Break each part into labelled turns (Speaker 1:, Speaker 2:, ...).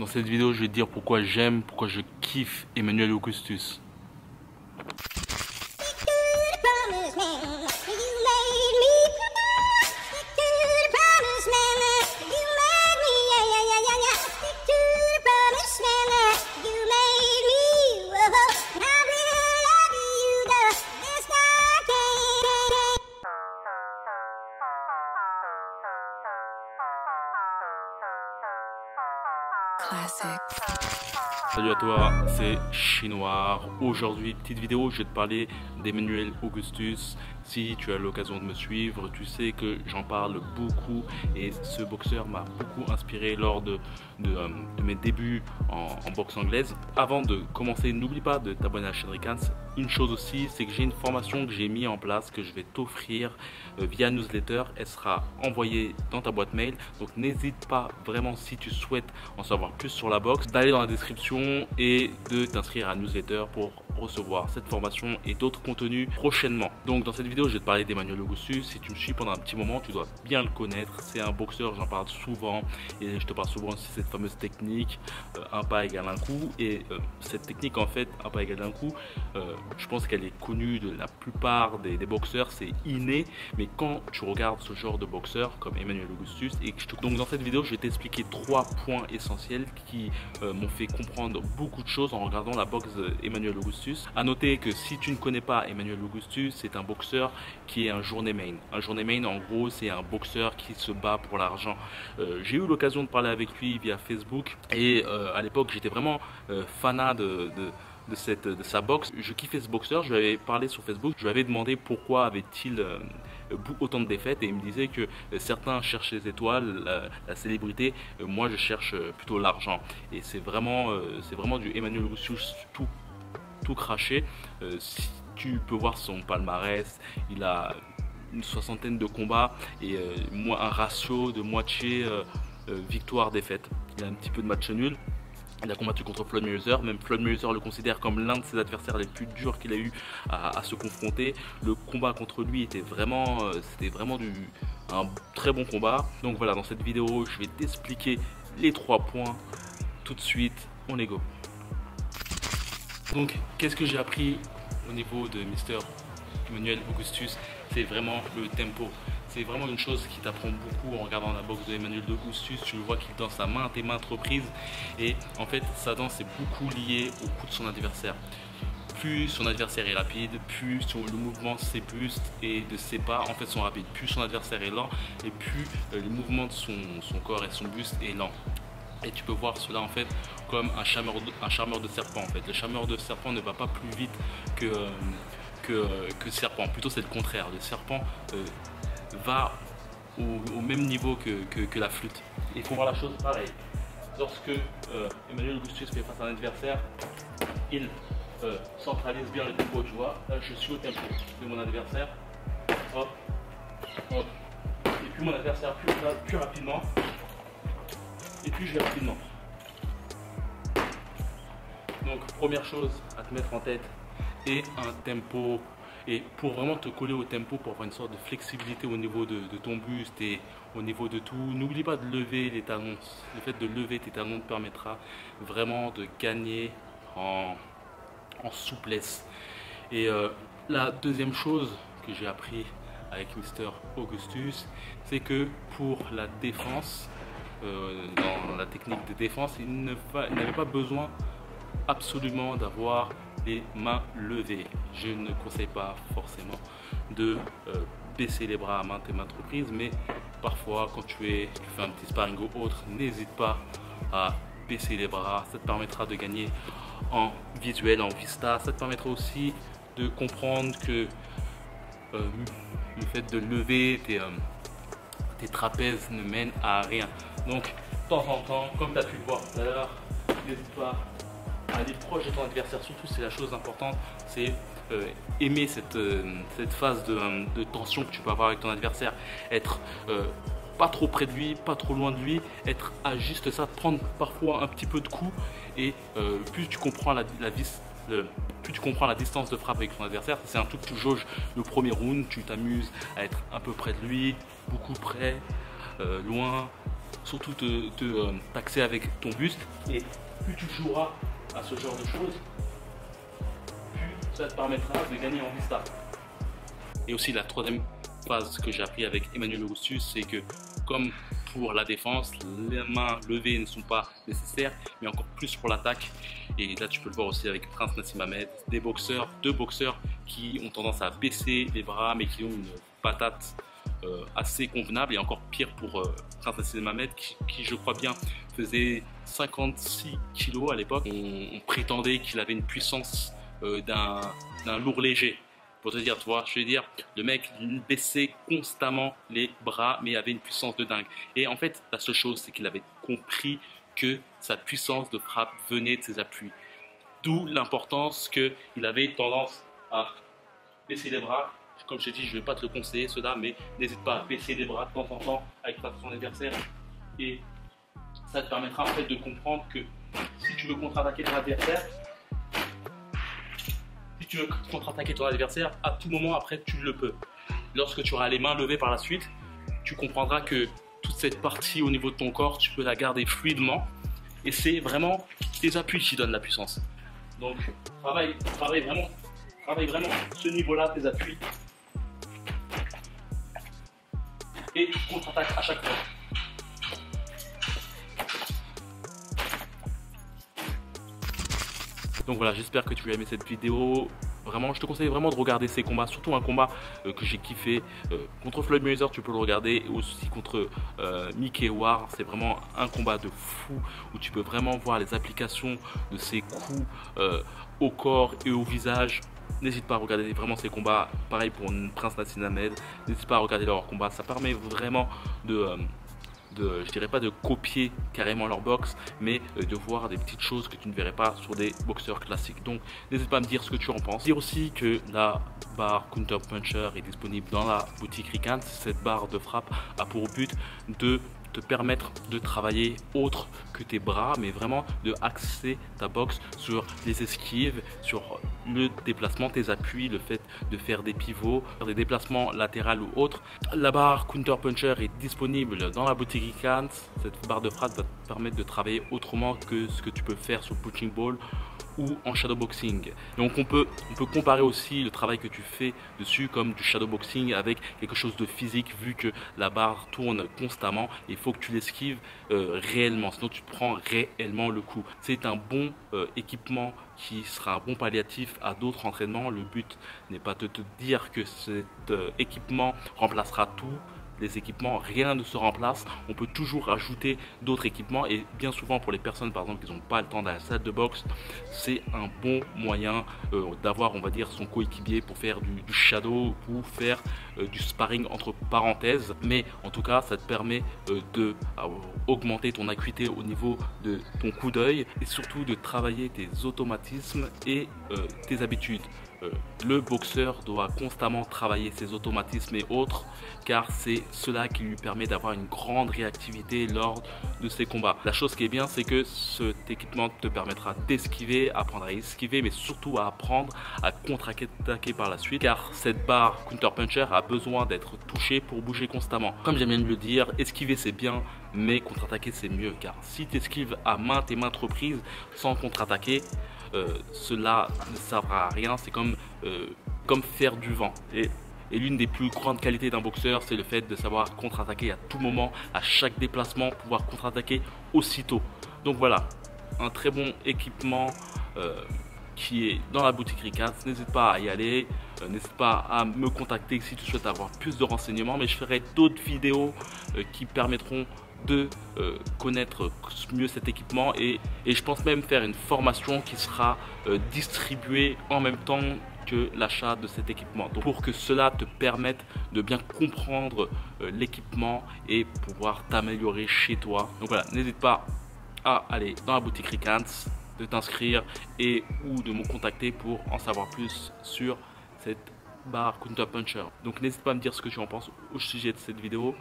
Speaker 1: Dans cette vidéo, je vais te dire pourquoi j'aime, pourquoi je kiffe Emmanuel Augustus. Salut à toi, c'est Chinois. Aujourd'hui, petite vidéo, je vais te parler d'Emmanuel Augustus. Si tu as l'occasion de me suivre, tu sais que j'en parle beaucoup et ce boxeur m'a beaucoup inspiré lors de mes débuts en boxe anglaise. Avant de commencer, n'oublie pas de t'abonner à la chaîne Ricans. Une chose aussi, c'est que j'ai une formation que j'ai mis en place, que je vais t'offrir via newsletter. Elle sera envoyée dans ta boîte mail. Donc n'hésite pas vraiment, si tu souhaites en savoir plus sur la boxe, d'aller dans la description et de t'inscrire à la newsletter pour recevoir cette formation et d'autres contenus prochainement. Donc dans cette vidéo, je vais te parler d'Emmanuel Augustus. Si tu me suis pendant un petit moment, tu dois bien le connaître. C'est un boxeur, j'en parle souvent et je te parle souvent aussi de cette fameuse technique un pas égale un coup. Et cette technique, en fait, un pas égale un coup, je pense qu'elle est connue de la plupart des boxeurs, c'est inné. Mais quand tu regardes ce genre de boxeur comme Emmanuel Augustus, donc dans cette vidéo, je vais t'expliquer 3 points essentiels qui m'ont fait comprendre beaucoup de choses en regardant la boxe d'Emmanuel Augustus. A noter que si tu ne connais pas Emmanuel Augustus, c'est un boxeur qui est un journeyman. Un journeyman, en gros, c'est un boxeur qui se bat pour l'argent. J'ai eu l'occasion de parler avec lui via Facebook et à l'époque, j'étais vraiment fanat de sa boxe. Je kiffais ce boxeur, je lui avais parlé sur Facebook, je lui avais demandé pourquoi avait-il autant de défaites et il me disait que certains cherchent les étoiles, la célébrité, moi je cherche plutôt l'argent. Et c'est vraiment du Emmanuel Augustus tout craché. Si tu peux voir son palmarès, il a une 60aine de combats et un ratio de moitié victoire-défaite. Il a un petit peu de match nul. Il a combattu contre Floyd Mayweather, même Floyd Mayweather le considère comme l'un de ses adversaires les plus durs qu'il a eu à se confronter. Le combat contre lui était vraiment, un très bon combat. Donc voilà, dans cette vidéo, je vais t'expliquer les 3 points. Tout de suite, on est go. Donc, qu'est-ce que j'ai appris au niveau de Mr. Emmanuel Augustus? C'est vraiment le tempo. C'est vraiment une chose qui t'apprend beaucoup en regardant la boxe de Emmanuel Augustus. Tu le vois qu'il danse à maintes et maintes reprises. Et en fait, sa danse est beaucoup liée au coup de son adversaire. Plus son adversaire est rapide, plus le mouvement de ses bustes et de ses pas en fait sont rapides. Plus son adversaire est lent et plus le mouvement de son corps et son buste est lent. Et tu peux voir cela en fait comme un charmeur de serpent en fait. Le charmeur de serpent ne va pas plus vite que le serpent. Plutôt c'est le contraire. Le serpent va au même niveau que la flûte. Il faut voir la chose pareil. Lorsque Emmanuel Augustus fait face à un adversaire, il centralise bien le tempo, tu vois. Là je suis au tempo de mon adversaire. Hop, hop. Et puis mon adversaire plus rapidement. Et puis je vais rapidement. Donc première chose à te mettre en tête est un tempo. Et pour vraiment te coller au tempo, pour avoir une sorte de flexibilité au niveau de ton buste et au niveau de tout, n'oublie pas de lever les talons. Le fait de lever tes talons te permettra vraiment de gagner en souplesse. Et la deuxième chose que j'ai appris avec Mr. Augustus, c'est que pour la défense, dans la technique de défense, il n'avait pas besoin absolument d'avoir les mains levées. Je ne conseille pas forcément de baisser les bras à maintes et maintes reprises, mais parfois quand tu fais un petit sparring ou autre, n'hésite pas à baisser les bras. Ça te permettra de gagner en visuel, en vista. Ça te permettra aussi de comprendre que le fait de lever tes trapèzes ne mène à rien. Donc, de temps en temps, comme tu as pu le voir tout à l'heure, n'hésite pas à aller proche de ton adversaire. Surtout, c'est la chose importante, c'est aimer cette phase de tension que tu peux avoir avec ton adversaire. Être pas trop près de lui, pas trop loin de lui, être à juste ça, prendre parfois un petit peu de coups. Et plus tu comprends plus tu comprends la distance de frappe avec ton adversaire, c'est un truc que tu jauges le premier round, tu t'amuses à être un peu près de lui, beaucoup près, loin, surtout taxer avec ton buste. Et plus tu joueras à ce genre de choses, plus ça te permettra de gagner en vista. Et aussi la troisième phase que j'ai appris avec Emmanuel Augustus, c'est que comme pour la défense, les mains levées ne sont pas nécessaires, mais encore plus pour l'attaque. Et là, tu peux le voir aussi avec Prince Nassim Hamed, deux boxeurs qui ont tendance à baisser les bras, mais qui ont une patate assez convenable. Et encore pire pour Prince Nassim Hamed, qui, je crois bien, faisait 56 kilos à l'époque. On prétendait qu'il avait une puissance d'un lourd léger. Pour te dire, tu vois, je veux dire, le mec baissait constamment les bras, mais avait une puissance de dingue. Et en fait, la seule chose, c'est qu'il avait compris que sa puissance de frappe venait de ses appuis. D'où l'importance qu'il avait tendance à baisser les bras. Comme je t'ai dit, je ne vais pas te le conseiller, cela, mais n'hésite pas à baisser les bras de temps en temps avec ton adversaire. Et ça te permettra en fait de comprendre que si tu veux contre-attaquer ton adversaire, à tout moment après tu le peux. Lorsque tu auras les mains levées par la suite, tu comprendras que toute cette partie au niveau de ton corps, tu peux la garder fluidement et c'est vraiment tes appuis qui donnent la puissance. Donc travaille vraiment ce niveau-là, tes appuis et contre-attaque à chaque fois. Donc voilà, j'espère que tu as aimé cette vidéo. Vraiment, je te conseille vraiment de regarder ces combats, surtout un combat que j'ai kiffé contre Floyd Mayweather, tu peux le regarder, aussi contre Mickey Ward. C'est vraiment un combat de fou où tu peux vraiment voir les applications de ses coups au corps et au visage. N'hésite pas à regarder vraiment ces combats. Pareil pour Prince Nassim Hamed, n'hésite pas à regarder leurs combats. Ça permet vraiment je dirais pas de copier carrément leur boxe, mais de voir des petites choses que tu ne verrais pas sur des boxeurs classiques. Donc n'hésite pas à me dire ce que tu en penses. Dire aussi que la barre Counter Puncher est disponible dans la boutique Rican. Cette barre de frappe a pour but de te permettre de travailler autre que tes bras, mais vraiment de axer ta boxe sur les esquives, sur le déplacement, tes appuis, le fait de faire des pivots, faire des déplacements latéraux ou autres. La barre Counter Puncher est disponible dans la boutique Rican. Cette barre de frappe va te permettre de travailler autrement que ce que tu peux faire sur Punching Ball ou en shadowboxing. Donc on peut comparer aussi le travail que tu fais dessus comme du shadowboxing avec quelque chose de physique, vu que la barre tourne constamment. Il faut que tu l'esquives réellement, sinon tu prends réellement le coup. C'est un bon équipement qui sera un bon palliatif à d'autres entraînements. Le but n'est pas de te dire que cet équipement remplacera tout. Les équipements, rien ne se remplace. On peut toujours rajouter d'autres équipements et bien souvent pour les personnes par exemple qui n'ont pas le temps d'aller à la salle de boxe, c'est un bon moyen d'avoir, on va dire, son coéquipier pour faire du shadow ou faire du sparring entre parenthèses. Mais en tout cas, ça te permet de augmenter ton acuité au niveau de ton coup d'œil et surtout de travailler tes automatismes et tes habitudes. Le boxeur doit constamment travailler ses automatismes et autres, car c'est cela qui lui permet d'avoir une grande réactivité lors de ses combats. La chose qui est bien, c'est que cet équipement te permettra d'esquiver, apprendre à esquiver, mais surtout à apprendre à contre-attaquer par la suite, car cette barre Counter Puncher a besoin d'être touchée pour bouger constamment. Comme j'aime bien le dire, esquiver c'est bien, mais contre-attaquer c'est mieux, car si tu esquives à maintes et maintes reprises sans contre-attaquer, cela ne servira à rien. C'est comme faire du vent. Et l'une des plus grandes qualités d'un boxeur, c'est le fait de savoir contre-attaquer à tout moment, à chaque déplacement, pouvoir contre-attaquer aussitôt. Donc voilà, un très bon équipement qui est dans la boutique Rican. N'hésite pas à y aller, n'hésite pas à me contacter si tu souhaites avoir plus de renseignements, mais je ferai d'autres vidéos qui permettront de connaître mieux cet équipement et je pense même faire une formation qui sera distribuée en même temps que l'achat de cet équipement, donc pour que cela te permette de bien comprendre l'équipement et pouvoir t'améliorer chez toi. Donc voilà, n'hésite pas à aller dans la boutique Rican, de t'inscrire et ou de me contacter pour en savoir plus sur cette barre Counter Puncher. Donc n'hésite pas à me dire ce que tu en penses au sujet de cette vidéo.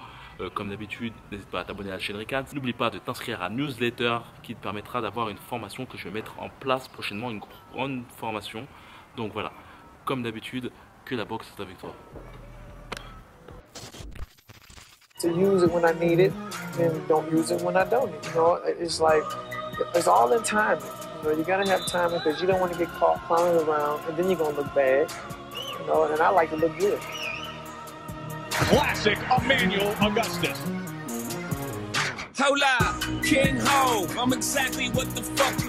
Speaker 1: Comme d'habitude, n'hésite pas à t'abonner à la chaîne Rican. N'oublie pas de t'inscrire à la newsletter qui te permettra d'avoir une formation que je vais mettre en place prochainement, une grande formation. Donc voilà, comme d'habitude, que la boxe est avec toi.
Speaker 2: to use it when I need it and don't use it when I don't. You know, it's like, it's all in timing. You know, you gotta have timing because you don't want to get caught clowning around and then you're gonna look bad. You know, and I like to look good.
Speaker 3: Classic Emmanuel Augustus.
Speaker 4: Hold up, King Ho, I'm exactly what the fuck